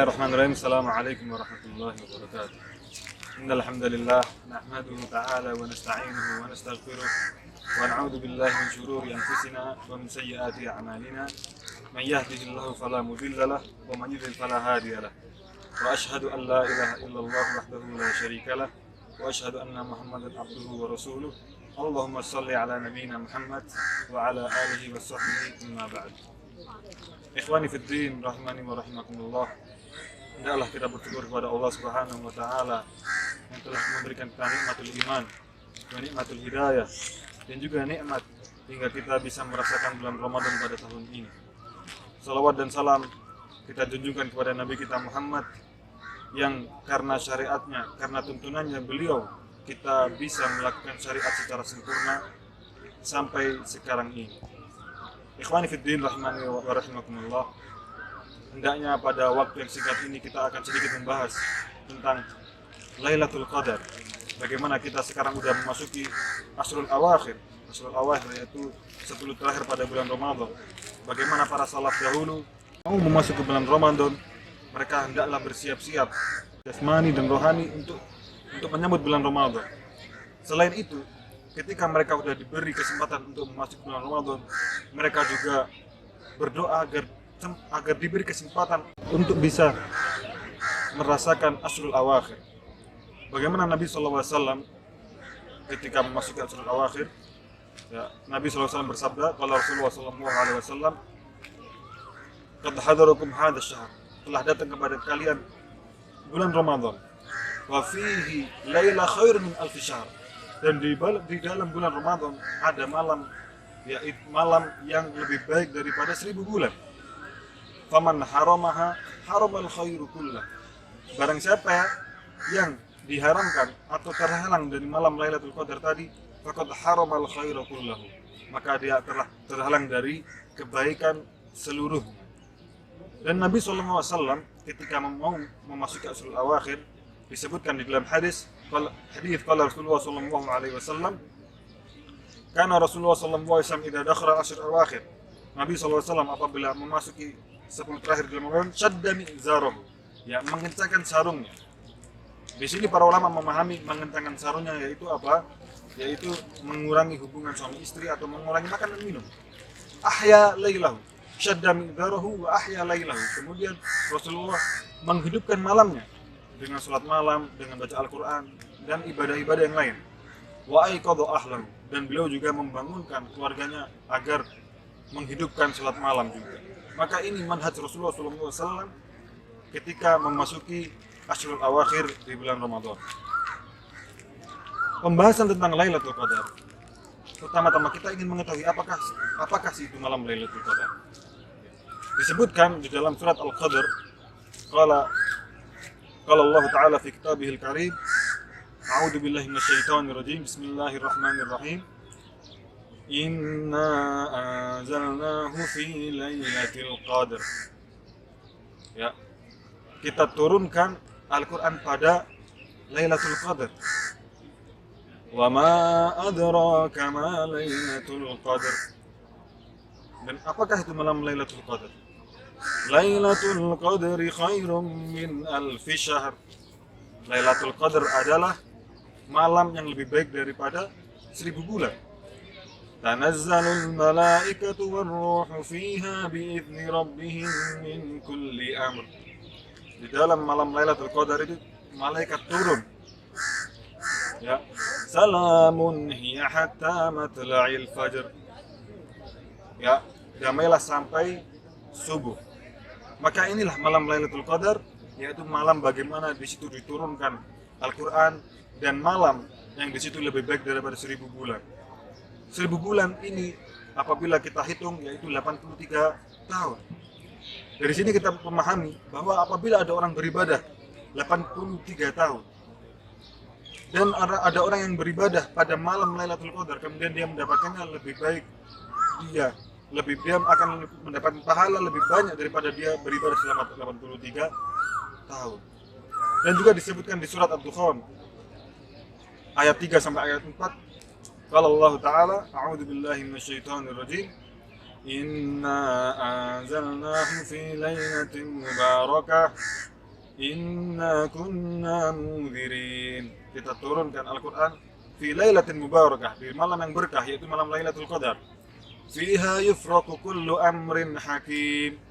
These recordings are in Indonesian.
Bismillahirrahmanirrahim. Assalamualaikum warahmatullahi wabarakatuh. Innal hamdalillah nahmaduhu ta'ala wa nasta'inuhu wa nastaghfiruh wa na'udzu billahi min shururi anfusina wa min sayyiati a'malina. Man yahdihillahu fala mudilla lahu wa man yudlil fala hadiya lahu. Wa ashhadu an la ilaha illallah wahdahu la syarika lahu wa ashhadu anna Muhammadan abduhu wa rasuluh. Allahumma shalli ala nabiyyina Muhammad wa ala alihi wa sahbihi amma ba'd. Ikhwani fid din rahimani wa rahimakumullah. Hendaklah kita bersyukur kepada Allah Subhanahu wa taala yang telah memberikan kita nikmatul iman, nikmatul hidayah, dan juga nikmat hingga kita bisa merasakan bulan Ramadan pada tahun ini. Salawat dan salam kita junjungkan kepada Nabi kita Muhammad yang karena syariatnya, karena tuntunannya beliau, kita bisa melakukan syariat secara sempurna sampai sekarang ini. Ikhwani fid din rahimani wa rahimakumullah. Hendaknya pada waktu yang singkat ini kita akan sedikit membahas tentang Lailatul Qadar. Bagaimana kita sekarang sudah memasuki Ashrul Awakhir. Ashrul Awakhir yaitu 10 terakhir pada bulan Ramadan. Bagaimana para salaf dahulu mau memasuki bulan Ramadan, mereka hendaklah bersiap-siap jasmani dan rohani untuk menyambut bulan Ramadan. Selain itu, ketika mereka sudah diberi kesempatan untuk memasuki bulan Ramadan, mereka juga berdoa agar diberi kesempatan untuk bisa merasakan Ashrul Awakhir. Bagaimana Nabi SAW ketika memasuki Ashrul Awakhir, ya, Nabi SAW bersabda, kalau Rasulullah SAW, "Qad hadarakum hadha syahr," telah datang kepada kalian bulan Ramadan, wa fihi laila khair min alfi syahr, dan di dalam bulan Ramadan ada malam, yaitu malam yang lebih baik daripada 1000 bulan. Faman haramaha haramal khairu kullah. Barang siapa yang diharamkan atau terhalang dari malam Lailatul Qadar tadi, faqad haramal khairu kullahu, maka dia telah terhalang dari kebaikan seluruh. Dan Nabi SAW ketika mau memasuki Ashrul Awakhir, disebutkan di dalam hadis qala Rasulullah SAW, karena Rasulullah SAW idza dakhala Ashrul Awakhir, Nabi SAW apabila memasuki 10 terakhir di Ramadan, syadda mi'zarahu, ya, mengencangkan sarungnya. Di sini para ulama memahami mengencangkan sarungnya yaitu apa? Yaitu mengurangi hubungan suami istri atau mengurangi makan dan minum. Ahya lailahu, syadda mi'zarahu wa ahya lailahu. Kemudian Rasulullah menghidupkan malamnya dengan salat malam, dengan baca Al-Qur'an dan ibadah-ibadah yang lain. Wa aiqadha ahlahu, dan beliau juga membangunkan keluarganya agar menghidupkan salat malam juga. Maka ini manhaj Rasulullah SAW ketika memasuki Ashrul Awakhir di bulan Ramadan. Pembahasan tentang Lailatul Qadar. Pertama-tama kita ingin mengetahui apakah sih itu malam Lailatul Qadar. Disebutkan di dalam surat Al-Qadr, qala Allah Ta'ala fi kitabihil karim, a'udzu billahi minasyaitonir rajim, bismillahirrahmanirrahim. Inna anzalnahu fi lailatul qadr. Ya, kita turunkan Al-Quran pada Lailatul Qadar. Wa ma adraka ma Lailatul Qadar. Dan apakah itu malam Lailatul Qadar? Lailatul Qadri khairum min alfi syahr. Lailatul Qadar adalah malam yang lebih baik daripada 1000 bulan. Tanazzalul malaikatu warruhu fiha bi'izni rabbihim min kulli amr. Di dalam malam Lailatul Qadar itu malaikat turun. Ya, salamun hiya hatta matla'il fajr. Ya, damailah sampai subuh. Maka inilah malam Lailatul Qadar, yaitu malam bagaimana di situ diturunkan Al-Qur'an, dan malam yang di situ lebih baik daripada 1000 bulan. 1000 bulan ini apabila kita hitung yaitu 83 tahun. Dari sini kita memahami bahwa apabila ada orang beribadah 83 tahun dan ada orang yang beribadah pada malam Lailatul Qadar, kemudian dia mendapatkannya lebih baik, dia akan mendapatkan pahala lebih banyak daripada dia beribadah selama 83 tahun. Dan juga disebutkan di surat Ad-Dukhan ayat 3 sampai ayat 4, qala Allah Ta'ala, a'udzu billahi minasyaitonir rajim, inna anzalnahu fi lailatin mubarakah Inna kunna mudhirin. Kita turunkan Al-Quran fi lailatin mubarakah, di malam yang berkah, yaitu malam Lailatul Qadar. Fiha yufraqu kullu amrin hakim.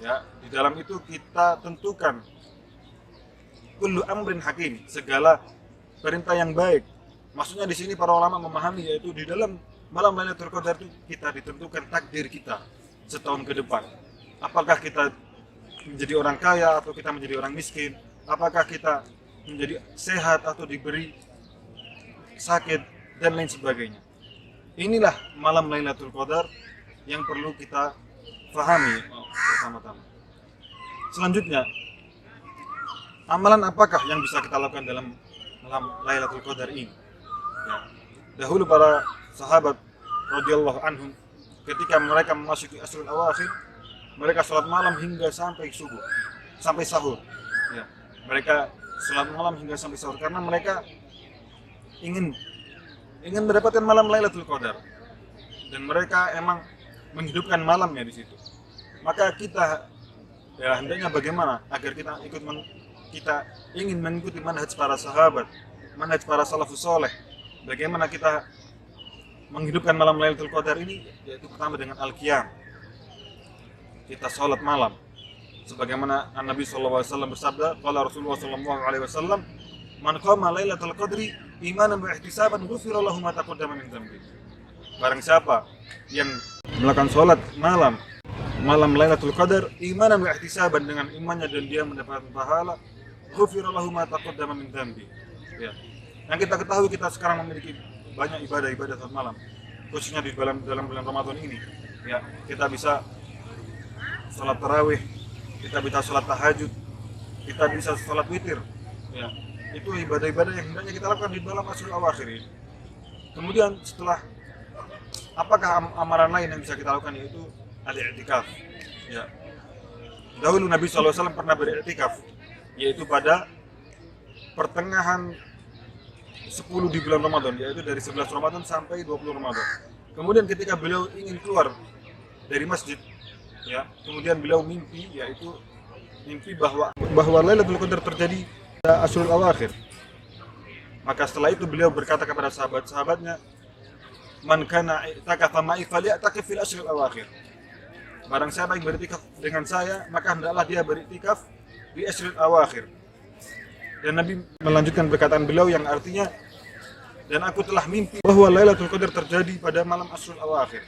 Ya, di dalam itu kita tentukan kullu amrin hakim, segala perintah yang baik. Maksudnya di sini para ulama memahami, yaitu di dalam malam Lailatul Qadar itu kita ditentukan takdir kita setahun ke depan. Apakah kita menjadi orang kaya atau kita menjadi orang miskin? Apakah kita menjadi sehat atau diberi sakit dan lain sebagainya. Inilah malam Lailatul Qadar yang perlu kita fahami pertama-tama. Selanjutnya, amalan apakah yang bisa kita lakukan dalam malam Lailatul Qadar ini? Ya. Dahulu para sahabat radhiyallahu anhum ketika mereka memasuki asrul awakhir, mereka salat malam hingga sampai subuh, sampai sahur. Ya. Mereka salat malam hingga sampai sahur karena mereka ingin mendapatkan malam Lailatul Qadar, dan mereka emang menghidupkan malamnya di situ. Maka kita ya hendaknya bagaimana agar kita kita ingin mengikuti manhaj para sahabat, manhaj para salafus saleh. Bagaimana kita menghidupkan malam Lailatul Qadar ini, yaitu pertama dengan al-qiyam. Kita salat malam. Sebagaimana Nabi SAW bersabda, qala Rasulullah SAW, man qama Lailatul Qadri imanan wa ihtisaban ghufira lahu ma taqaddama min dzambi. Barang siapa yang melakukan salat malam Lailatul Qadar imanan wa ihtisaban, dengan imannya dan dia mendapatkan pahala, ghufira lahu ma taqaddama min dzambi. Ya. Yang kita ketahui, kita sekarang memiliki banyak ibadah salat malam, khususnya di dalam bulan Ramadan ini. Ya, kita bisa salat tarawih, kita bisa salat tahajud, kita bisa salat witir. Ya. Itu ibadah-ibadah yang hendaknya kita lakukan di dalam asrul awakhir ini. Kemudian setelah, apakah amalan lain yang bisa kita lakukan, yaitu al-i'tikaf. Ya. Dahulu Nabi SAW pernah beriktikaf, yaitu pada pertengahan 10 di bulan Ramadan, yaitu dari 11 Ramadan sampai 20 Ramadan. Kemudian ketika beliau ingin keluar dari masjid, ya, kemudian beliau mimpi bahwa Lailatul Qadar terjadi asrul awakhir. Maka setelah itu beliau berkata kepada sahabat-sahabatnya, man kana i'takafa ma'i faly'takif fil asril awakhir. Barang siapa yang beriktikaf dengan saya, maka hendaklah dia beriktikaf di asril awakhir. Dan Nabi melanjutkan perkataan beliau yang artinya, dan aku telah mimpi bahwa Lailatul Qadar terjadi pada malam asrul awakhir.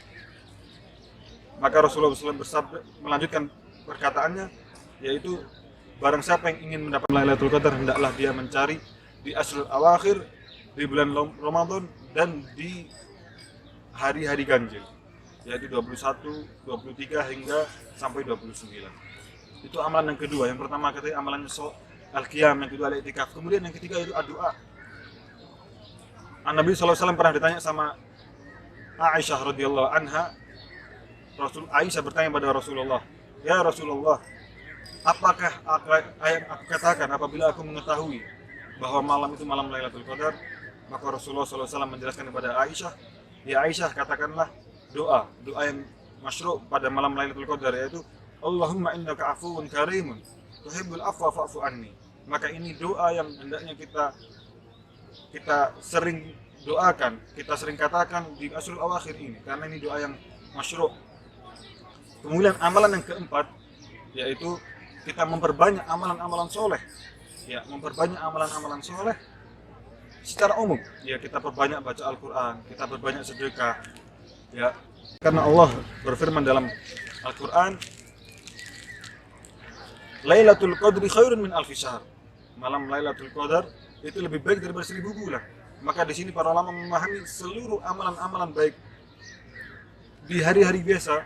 Maka Rasulullah SAW bersabda, melanjutkan perkataannya, yaitu barang siapa yang ingin mendapat Lailatul Qadar, hendaklah dia mencari di asrul awakhir, di bulan Ramadan, dan di hari-hari ganjil, yaitu 21, 23 hingga sampai 29. Itu amalan yang kedua. Yang pertama katanya amalannya al-qiyam, yang kedua al-i'tikaf. Kemudian yang ketiga itu doa. Nabi SAW pernah ditanya sama Aisyah radhiyallahu anha. Aisyah bertanya pada Rasulullah, ya Rasulullah, apakah yang aku katakan apabila aku mengetahui bahwa malam itu malam Lailatul Qadar? Maka Rasulullah SAW menjelaskan kepada Aisyah, ya Aisyah, katakanlah doa yang masyru' pada malam Lailatul Qadar, yaitu Allahumma innaka afuwun karimun tuhibbul afwa fa'fu anni. Maka ini doa yang hendaknya kita sering doakan, kita sering katakan di asrul awakhir ini, karena ini doa yang masyru'. Kemudian amalan yang keempat, yaitu kita memperbanyak amalan-amalan soleh. Ya, memperbanyak amalan-amalan soleh secara umum. Ya, kita perbanyak baca Al-Quran, kita perbanyak sedekah. Ya, karena Allah berfirman dalam Al-Quran, Lailatul Qadri khairun min alfi syahr. Malam Lailatul Qadar itu lebih baik daripada 1000 bulan. Maka di sini para ulama memahami seluruh amalan-amalan baik di hari-hari biasa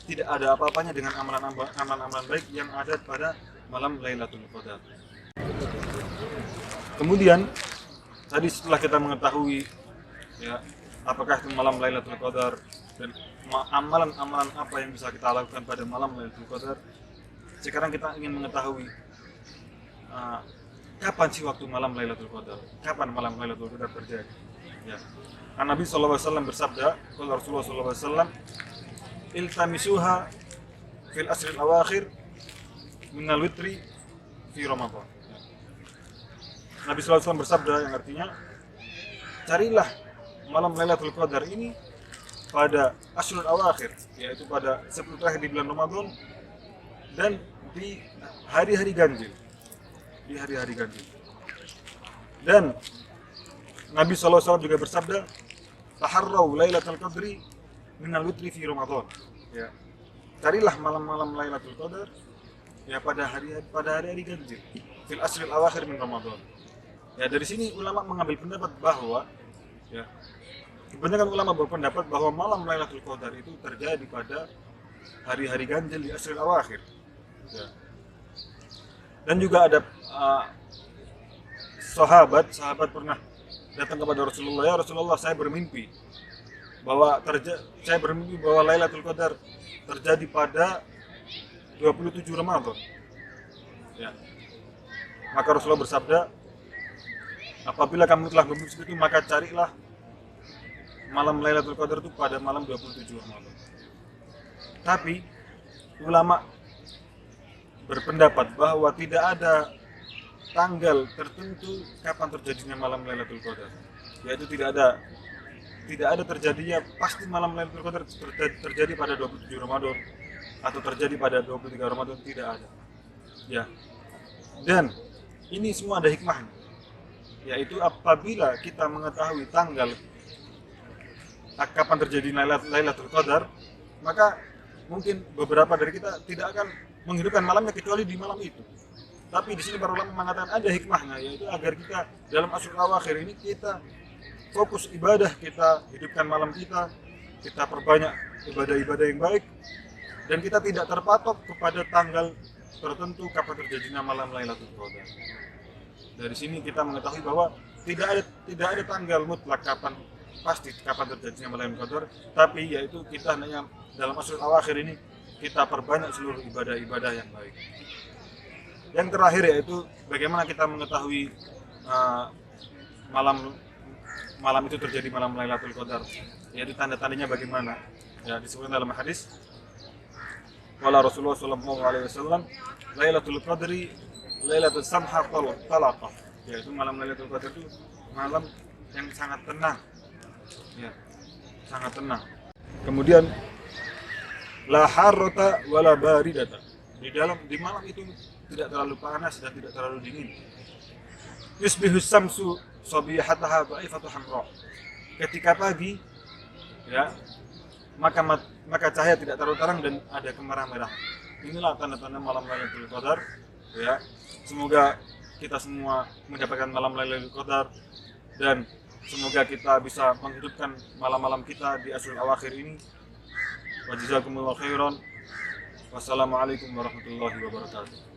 tidak ada apa-apanya dengan amalan-amalan baik yang ada pada malam Lailatul Qadar. Kemudian tadi setelah kita mengetahui ya apakah itu malam Lailatul Qadar dan amalan-amalan apa yang bisa kita lakukan pada malam Lailatul Qadar, sekarang kita ingin mengetahui kapan sih waktu malam Lailatul Qadar? Kapan malam Lailatul Qadar terjadi? Ya. Nabi SAW bersabda, kalau Rasulullah SAW, iltamisuha fil asril awakhir minal witri fi Ramadan. Nabi sallallahu alaihi wasallam bersabda yang artinya, carilah malam Lailatul Qadar ini pada ashrul awakhir, yaitu pada 10 terakhir di bulan Ramadan dan di hari-hari ganjil. Di hari-hari ganjil. Dan Nabi SAW juga bersabda, taharraw Lailatul Qadri minal witri fi Ramadan. Ya. Carilah malam-malam Lailatul Qadar ya pada hari-hari ganjil, fil ashril awakhir min Ramadan. Ya, dari sini ulama mengambil pendapat bahwa ya, kebanyakan ulama berpendapat bahwa malam Lailatul Qadar itu terjadi pada hari-hari ganjil di ashril awakhir. Ya. Dan juga ada sahabat pernah datang kepada Rasulullah, ya Rasulullah, saya bermimpi bahwa Lailatul Qadar terjadi pada 27 Ramadan. Ya. Maka Rasulullah bersabda, apabila kamu telah bermimpi itu, maka carilah malam Lailatul Qadar itu pada malam 27 Ramadan. Tapi ulama berpendapat bahwa tidak ada tanggal tertentu kapan terjadinya malam Lailatul Qadar. Yaitu tidak ada terjadinya pasti malam Lailatul Qadar terjadi pada 27 Ramadan atau terjadi pada 23 Ramadan, tidak ada. Ya. Dan ini semua ada hikmahnya. Yaitu apabila kita mengetahui tanggal kapan terjadi Lailatul Qadar, maka mungkin beberapa dari kita tidak akan menghidupkan malamnya kecuali di malam itu. Tapi di sini para ulama mengatakan ada hikmahnya, yaitu agar kita dalam ashrul awakhir ini kita fokus ibadah, kita hidupkan malam kita perbanyak ibadah-ibadah yang baik, dan kita tidak terpatok kepada tanggal tertentu kapan terjadinya malam Lailatul Qadar. Dari sini kita mengetahui bahwa tidak ada tanggal mutlak kapan terjadinya malam Lailatul Qadar, tapi yaitu kita hanya dalam ashrul awakhir ini kita perbanyak seluruh ibadah-ibadah yang baik. Yang terakhir yaitu bagaimana kita mengetahui malam itu terjadi malam Lailatul Qadar, yaitu tanda-tandanya bagaimana. Ya, disebutkan dalam hadis, wala Rasulullah sallallahu alaihi wasallam, Lailatul Qadri Lailatul Samha Talaqah, yaitu malam Lailatul Qadar itu malam yang sangat tenang. Ya, sangat tenang. Kemudian la harrata wala baridata. Di malam itu tidak terlalu panas dan tidak terlalu dingin. Yusbihus samsu sabihataha dha'ifatu hamra. Ketika pagi ya, maka cahaya tidak terlalu terang dan ada kemerah-merahan. Inilah tanda-tanda malam Lailatul Qadar ya. Semoga kita semua mendapatkan malam Lailatul Qadar dan semoga kita bisa menghidupkan malam-malam kita di ashrul awakhir ini. Wa jazakumullahu khairan. Wassalamualaikum warahmatullahi wabarakatuh.